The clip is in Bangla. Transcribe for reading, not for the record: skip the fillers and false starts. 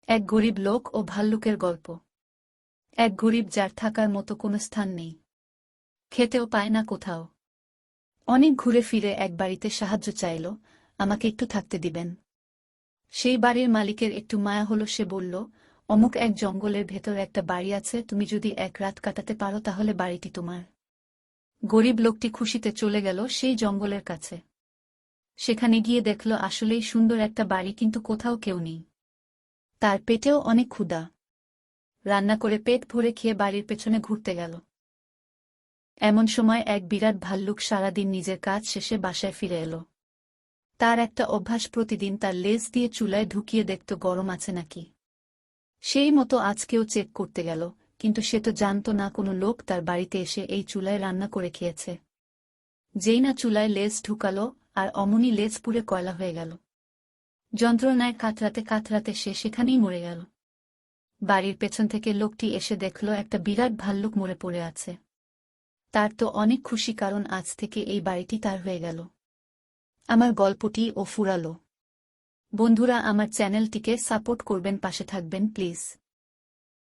এক গরিব লোক ও ভাল্লুকের গল্প। এক গরিব যার থাকার মতো কোনো স্থান নেই, খেতেও পায় না কোথাও। অনেক ঘুরে ফিরে এক বাড়িতে সাহায্য চাইল, আমাকে একটু থাকতে দিবেন। সেই বাড়ির মালিকের একটু মায়া হলো, সে বলল, অমুক এক জঙ্গলের ভেতর একটা বাড়ি আছে, তুমি যদি এক রাত কাটাতে পারো তাহলে বাড়িটি তোমার। গরিব লোকটি খুশিতে চলে গেল সেই জঙ্গলের কাছে। সেখানে গিয়ে দেখল আসলেই সুন্দর একটা বাড়ি, কিন্তু কোথাও কেউ নেই। তার পেটেও অনেক ক্ষুধা। রান্না করে পেট ভরে খেয়ে বাড়ির পেছনে ঘুরতে গেল। এমন সময় এক বিরাট ভাল্লুক সারাদিন নিজের কাজ শেষে বাসায় ফিরে এলো। তার একটা অভ্যাস, প্রতিদিন তার লেজ দিয়ে চুলায় ঢুকিয়ে দেখত গরম আছে নাকি। সেই মতো আজকেও চেক করতে গেল, কিন্তু সে তো জানত না কোনো লোক তার বাড়িতে এসে এই চুলায় রান্না করে খেয়েছে। যেই না চুলায় লেজ ঢুকালো, আর অমনি লেজ পুড়ে কয়লা হয়ে গেল। যন্ত্রণায় কাতরাতে কাতরাতে সে সেখানেই মরে গেল। বাড়ির পেছন থেকে লোকটি এসে দেখল একটা বিরাট ভাল্লুক মরে পড়ে আছে। তার তো অনেক খুশি, কারণ আজ থেকে এই বাড়িটি তার হয়ে গেল। আমার গল্পটি ও ফুরালো। বন্ধুরা, আমার চ্যানেলটিকে সাপোর্ট করবেন, পাশে থাকবেন প্লিজ।